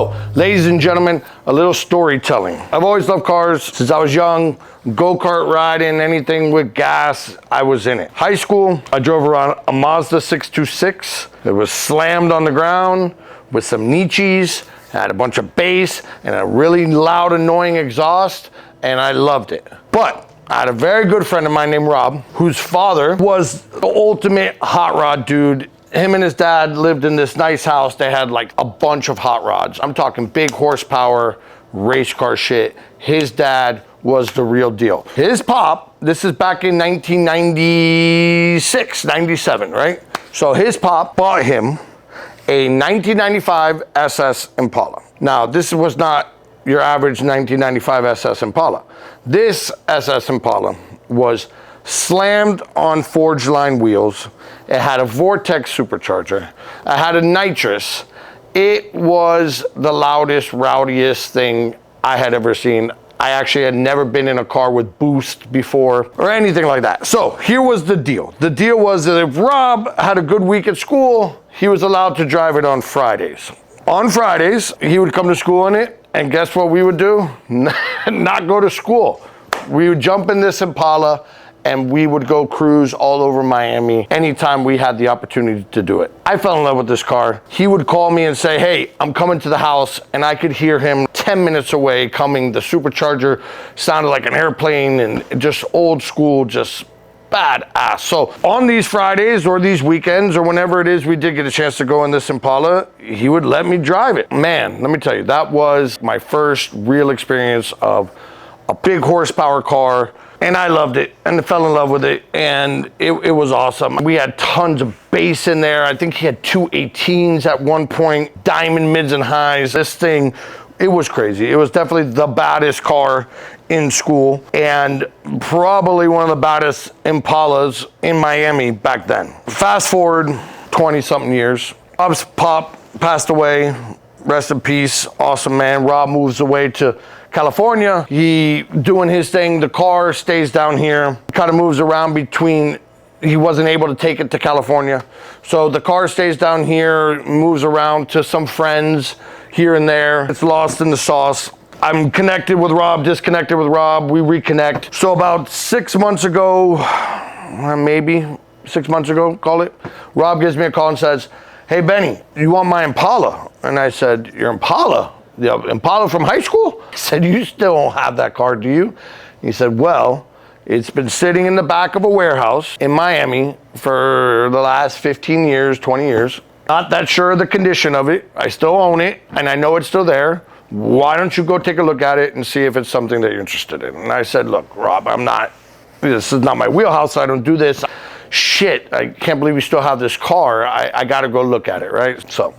So, ladies and gentlemen, a little storytelling. I've always loved cars since I was young. Go-kart riding, anything with gas, I was in it. High school, I drove around a Mazda 626. It was slammed on the ground with some Nietzsche's, had a bunch of bass and a really loud, annoying exhaust, and I loved it. But I had a very good friend of mine named Rob, whose father was the ultimate hot rod dude. Him and his dad lived in this nice house. They had like a bunch of hot rods. I'm talking big horsepower, race car shit. His dad was the real deal. His pop, this is back in 1996, 97, right? So his pop bought him a 1995 SS Impala. Now, this was not your average 1995 SS Impala. This SS Impala was slammed on forged line wheels. It had a Vortex supercharger. It had a nitrous. It was the loudest, rowdiest thing I had ever seen. I actually had never been in a car with boost before or anything like that. So here was the deal. The deal was that if Rob had a good week at school, he was allowed to drive it on Fridays. On Fridays, he would come to school in it, and guess what we would do? Not go to school. We would jump in this Impala and we would go cruise all over Miami anytime we had the opportunity to do it. I fell in love with this car. He would call me and say, hey, I'm coming to the house, and I could hear him 10 minutes away coming. The supercharger sounded like an airplane and just old school, just badass. So on these Fridays or these weekends or whenever it is we did get a chance to go in this Impala, he would let me drive it. Man, let me tell you, that was my first real experience of a big horsepower car, and I loved it and fell in love with it, and it was awesome. We had tons of bass in there. I think he had 218s at one point, diamond mids and highs. This thing, it was crazy. It was definitely the baddest car in school and probably one of the baddest Impalas in Miami back then. Fast forward 20 something years, Rob's pop passed away. Rest in peace, awesome man. Rob moves away to California. He doing his thing. The car stays down here. Kind of moves around between, he wasn't able to take it to California. So the car stays down here, moves around to some friends here and there. It's lost in the sauce. I'm connected with Rob, disconnected with Rob. We reconnect. So about 6 months ago, maybe 6 months ago, call it, Rob gives me a call and says, hey, Benny, you want my Impala? And I said, your Impala? The Impala from high school? I said, you still don't have that car, do you? He said, well, it's been sitting in the back of a warehouse in Miami for the last 15 years, 20 years. Not that sure of the condition of it. I still own it, and I know it's still there. Why don't you go take a look at it and see if it's something that you're interested in? And I said, look, Rob, this is not my wheelhouse. I don't do this. Shit, I can't believe you still have this car. I gotta go look at it, right? So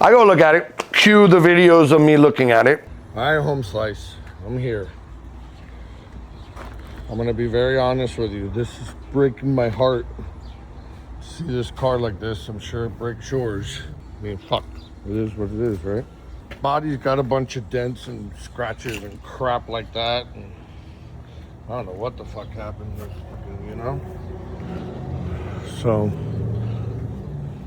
I go look at it, cue the videos of me looking at it. All right, Home Slice, I'm here. I'm gonna be very honest with you. This is breaking my heart. See this car like this, I'm sure it breaks yours. I mean, fuck, it is what it is, right? Body's got a bunch of dents and scratches and crap like that. And I don't know what the fuck happened, you know? So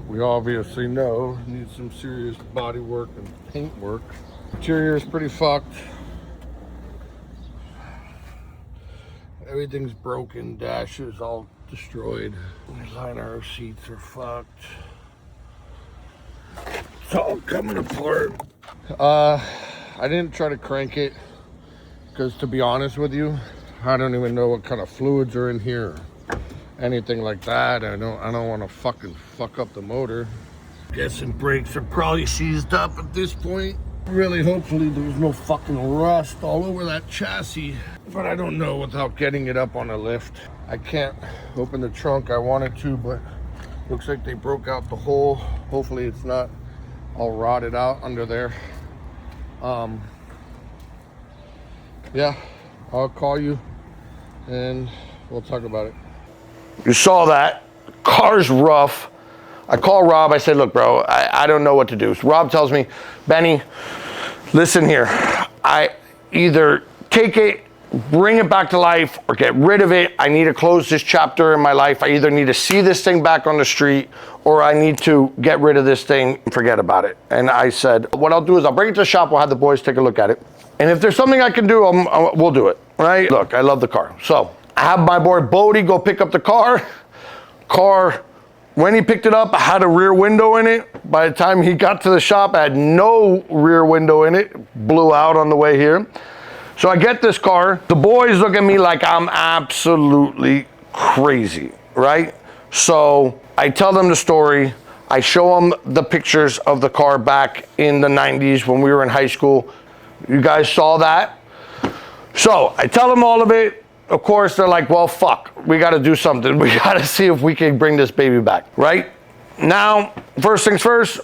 we obviously know it needs some serious body work and paint work. Interior is pretty fucked. Everything's broken, dashes all destroyed. Liner seats are fucked. It's all coming apart. I didn't try to crank it because, to be honest with you, I don't even know what kind of fluids are in here. Anything like that. I don't want to fucking fuck up the motor. Guessing brakes are probably seized up at this point. Really, hopefully there's no fucking rust all over that chassis, but I don't know without getting it up on a lift. I can't open the trunk. I wanted to, but looks like they broke out the hole. Hopefully it's not all rotted out under there. Yeah, I'll call you and we'll talk about it. You saw that. Car's rough. I call Rob. I said, look, bro, I don't know what to do. So Rob tells me, Benny, listen here. I either take it bring it back to life or get rid of it. I need to close this chapter in my life. I either need to see this thing back on the street or I need to get rid of this thing and forget about it. And I said, what I'll do is I'll bring it to the shop. We'll have the boys take a look at it. And if there's something I can do, we'll do it, right? Look, I love the car. So I have my boy Bodie go pick up the car. When he picked it up, I had a rear window in it. By the time he got to the shop, I had no rear window in it. Blew out on the way here. So I get this car. The boys look at me like I'm absolutely crazy, right? So I tell them the story. I show them the pictures of the car back in the 90s when we were in high school. You guys saw that. So I tell them all of it. Of course, they're like, well, fuck, we got to do something. We got to see if we can bring this baby back, right? Now, first things first,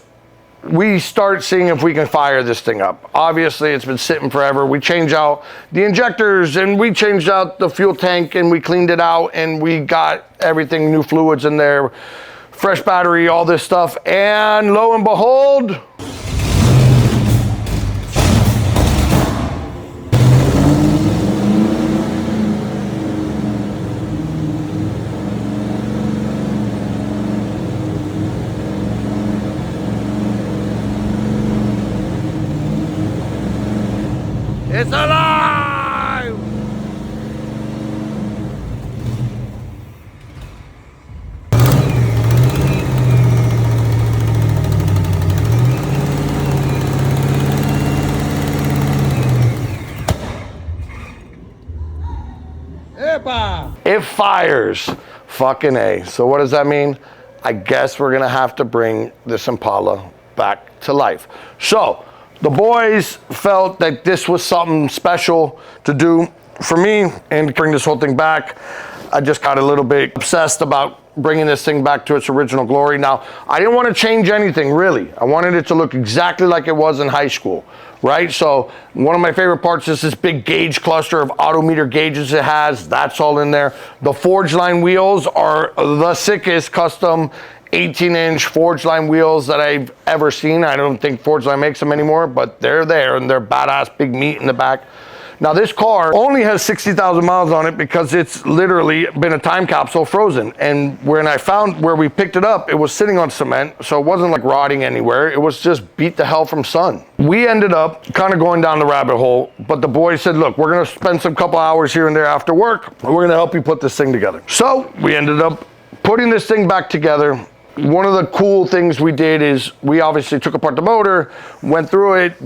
we start seeing if we can fire this thing up. Obviously, it's been sitting forever. We change out the injectors and we changed out the fuel tank and we cleaned it out and we got everything, new fluids in there, fresh battery, all this stuff. And lo and behold, it's alive! Epa! It fires. Fucking A. So what does that mean? I guess we're gonna have to bring this Impala back to life. So, the boys felt that this was something special to do for me and bring this whole thing back. I just got a little bit obsessed about bringing this thing back to its original glory. Now, I didn't want to change anything, really. I wanted it to look exactly like it was in high school, right? So one of my favorite parts is this big gauge cluster of autometer gauges it has. That's all in there. The forge line wheels are the sickest custom 18-inch forge line wheels that I've ever seen. I don't think Forge Line makes them anymore, but they're there and they're badass, big meat in the back. Now this car only has 60,000 miles on it because it's literally been a time capsule frozen. And when I found where we picked it up, it was sitting on cement, so it wasn't like rotting anywhere. It was just beat the hell from sun. We ended up kind of going down the rabbit hole, but the boys said, look, we're gonna spend some couple hours here and there after work, and we're gonna help you put this thing together. So we ended up putting this thing back together. One of the cool things we did is we obviously took apart the motor, went through it,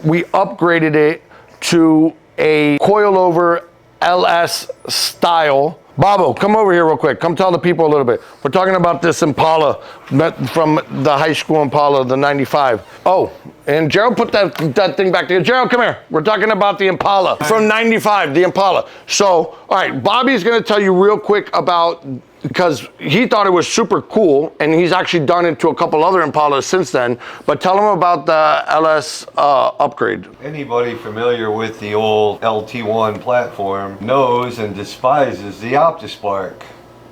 we upgraded it to a coilover LS style. Bobo, come over here real quick. Come tell the people a little bit. We're talking about this Impala from the high school Impala, the 95. Oh, and Gerald put that thing back together. Gerald, come here. We're talking about the Impala from 95, the Impala. So, all right, Bobby's gonna tell you real quick about, because he thought it was super cool, and he's actually done it to a couple other Impalas since then. But tell him about the LS upgrade. Anybody familiar with the old LT1 platform knows and despises the OptiSpark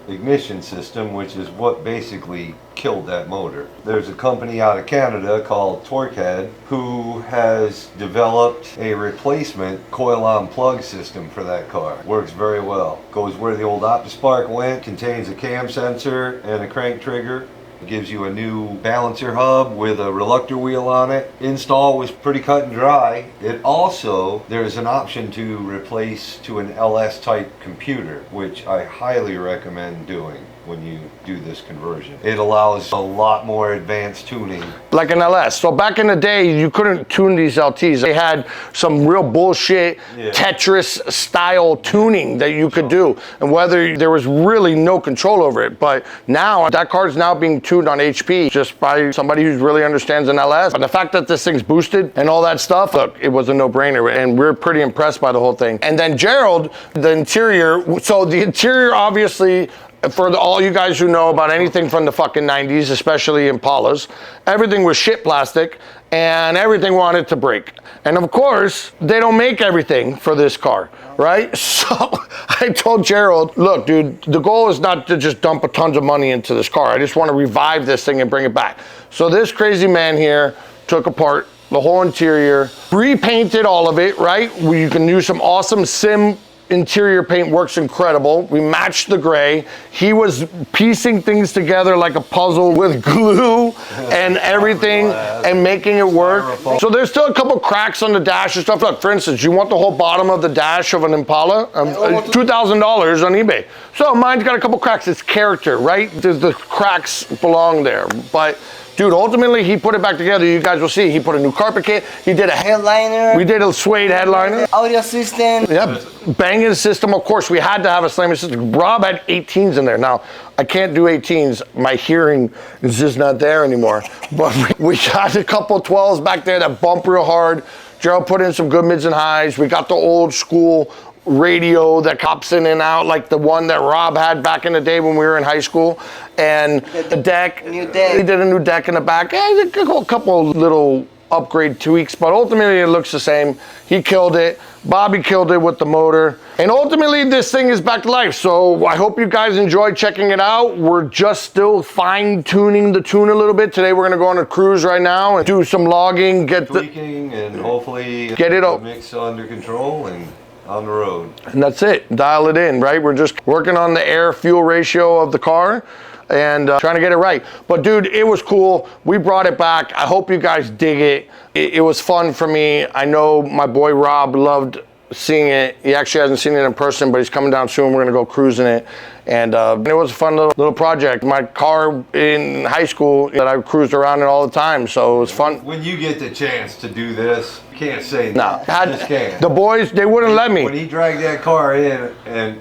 ignition system, which is what basically killed that motor. There's a company out of Canada called Torquehead who has developed a replacement coil-on plug system for that car. Works very well. Goes where the old OptiSpark went, contains a cam sensor and a crank trigger. It gives you a new balancer hub with a reluctor wheel on it. Install was pretty cut and dry. It also, there's an option to replace to an LS type computer, which I highly recommend doing when you do this conversion. It allows a lot more advanced tuning. Like an LS. So back in the day, you couldn't tune these LTs. They had some real bullshit Tetris style tuning that you could do, and whether there was really no control over it. But now that car is now being tuned on HP just by somebody who really understands an LS. And the fact that this thing's boosted and all that stuff, look, it was a no-brainer, and we're pretty impressed by the whole thing. And then Gerald, the interior, so the interior obviously, for all you guys who know about anything from the fucking 90s, especially Impalas, everything was shit plastic and everything wanted to break. And of course, they don't make everything for this car, right? So I told Gerald, look, dude, the goal is not to just dump a tons of money into this car. I just want to revive this thing and bring it back. So this crazy man here took apart the whole interior, repainted all of it, right? You can use some awesome sim interior paint, works incredible. We matched the gray. He was piecing things together like a puzzle with glue and everything and making it work. So there's still a couple cracks on the dash and stuff. Look, for instance, you want the whole bottom of the dash of an Impala? $2,000 on eBay. So mine's got a couple cracks. It's character, right? The cracks belong there. But dude, ultimately, he put it back together. You guys will see. He put a new carpet kit. He did a headliner. We did a suede headliner. Audio system. Yep. Banging system. Of course, we had to have a slamming system. Rob had 18s in there. Now, I can't do 18s. My hearing is just not there anymore. But we got a couple 12s back there that bump real hard. Gerald put in some good mids and highs. We got the old school radio that pops in and out, like the one that Rob had back in the day when we were in high school. And the deck, new deck. He did a new deck in the back. A couple little upgrade tweaks, but ultimately it looks the same. He killed it. Bobby killed it with the motor. And ultimately this thing is back to life. So I hope you guys enjoyed checking it out. We're just still fine tuning the tune a little bit. Today we're gonna go on a cruise right now and do some logging, get tweaking, and hopefully get it up, mix under control and on the road. And that's it, dial it in, right? We're just working on the air fuel ratio of the car and trying to get it right. But dude, it was cool. We brought it back. I hope you guys dig it. It was fun for me. I know my boy Rob loved seeing it. He actually hasn't seen it in person, but he's coming down soon. We're gonna go cruising it. And it was a fun little project. My car in high school that I cruised around in all the time, so it was fun. When you get the chance to do this, you can't say no. Just can't. The boys, they wouldn't let me. When he dragged that car in, and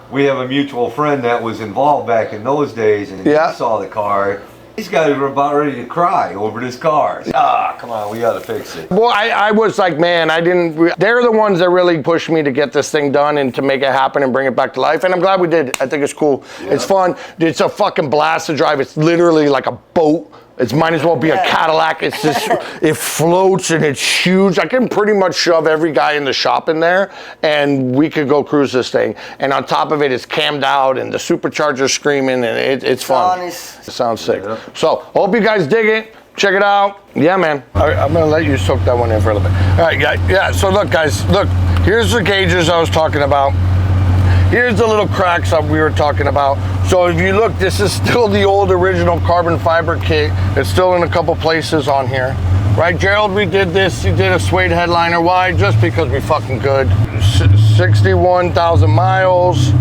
we have a mutual friend that was involved back in those days, and he saw the car. These guys were about ready to cry over this car. Come on, we gotta fix it. Well, I was like, man, they're the ones that really pushed me to get this thing done and to make it happen and bring it back to life. And I'm glad we did. I think it's cool. Yeah. It's fun. It's a fucking blast to drive. It's literally like a boat. It might as well be a Cadillac. It's just, it floats and it's huge. I can pretty much shove every guy in the shop in there and we could go cruise this thing. And on top of it, it's cammed out and the supercharger's screaming and it's fun. It sounds sick. Yeah. So, hope you guys dig it. Check it out. Yeah, man. All right, I'm gonna let you soak that one in for a little bit. All right, yeah. So look, guys, look, here's the gauges I was talking about. Here's the little cracks that we were talking about. So if you look, this is still the old original carbon fiber kit. It's still in a couple places on here. Right, Gerald, we did this. He did a suede headliner. Why? Just because we fucking could. 61,000 miles.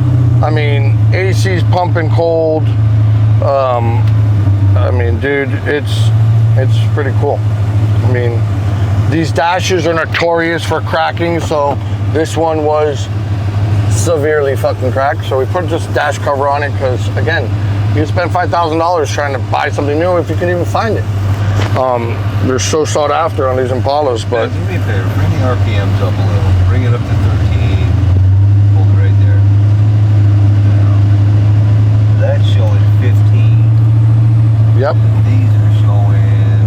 I mean, AC's pumping cold. I mean, dude, it's pretty cool. I mean, these dashes are notorious for cracking, so this one was severely fucking cracked. So we put this dash cover on it because, again, you spend $5,000 trying to buy something new if you can even find it. They're so sought after on these Impalas, but do me a favor, bring the RPMs up a little. Bring it up to 13. Hold it right there. Now, that's showing 15. Yep. These are showing,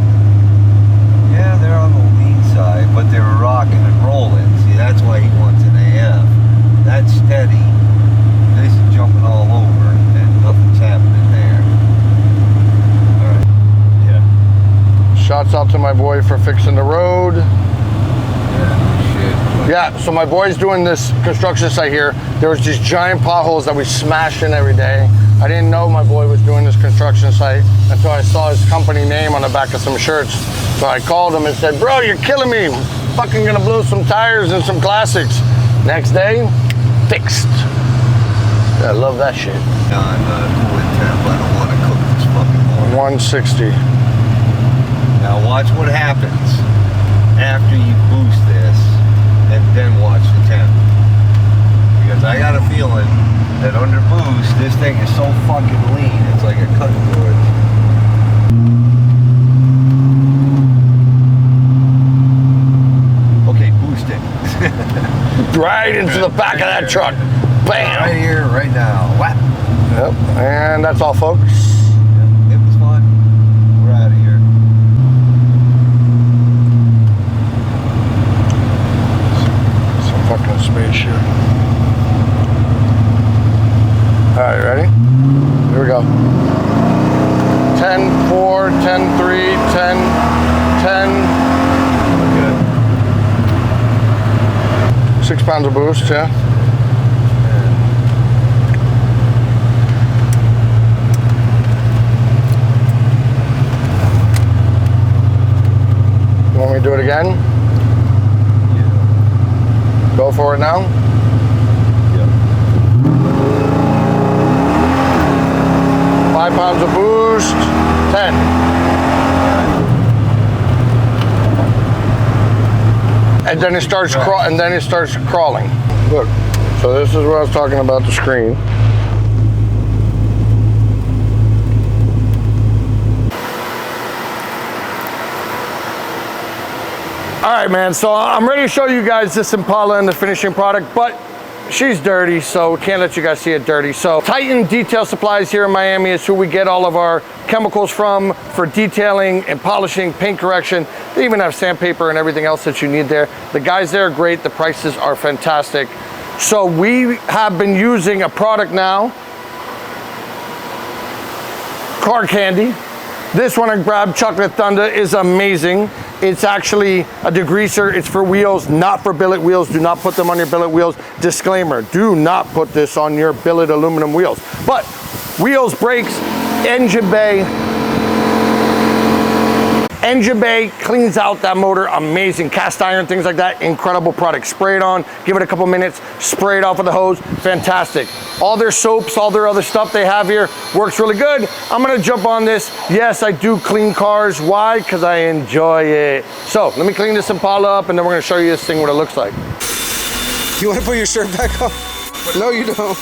yeah, they're on the lean side, but they were rocking and rolling. See, that's why he wants an AF. That's steady. This is jumping all over and nothing's happening there. Alright. Yeah. Shouts out to my boy for fixing the road. Yeah, shit. Yeah, so my boy's doing this construction site here. There was these giant potholes that we smash in every day. I didn't know my boy was doing this construction site until I saw his company name on the back of some shirts. So I called him and said, bro, you're killing me. I'm fucking gonna blow some tires and some classics. Next day, fixed. I love that shit. No, I'm cooling temp. I don't want to cook this fucking morning. 160. Now watch what happens after you boost this and then watch the temp. Because I got a feeling that under boost, this thing is so fucking lean, it's like a cutting board. Okay, boost it. Right into the back of that truck. Bam! Right here, right now. Whap! Yep, and that's all, folks. Yep, it was fun. We're out of here. Some fucking space here. Alright, ready? Here we go. 10, 4, 10, 3, 10, 10. 6 pounds of boost, yeah. You want me to do it again? Yeah. Go for it now. Yeah. 5 pounds of boost, 10. And then it starts crawling. Look, so this is what I was talking about, the screen. All right, man, so I'm ready to show you guys this Impala and the finishing product, but she's dirty, so we can't let you guys see it dirty. So Titan Detail Supplies here in Miami is who we get all of our chemicals from for detailing and polishing, paint correction. They even have sandpaper and everything else that you need there. The guys there are great, the prices are fantastic. So we have been using a product now, Car Candy. This one I grabbed, Chocolate Thunder, is amazing. It's actually a degreaser. It's for wheels, not for billet wheels. Do not put them on your billet wheels. Disclaimer, do not put this on your billet aluminum wheels. But wheels, brakes, engine bay. Engine bay cleans out that motor, amazing. Cast iron, things like that, incredible product. Spray it on, give it a couple minutes, spray it off with the hose, fantastic. All their soaps, all their other stuff they have here works really good. I'm gonna jump on this. Yes, I do clean cars. Why? Because I enjoy it. So let me clean this Impala up and then we're gonna show you this thing, what it looks like. You want to put your shirt back on? No, you don't.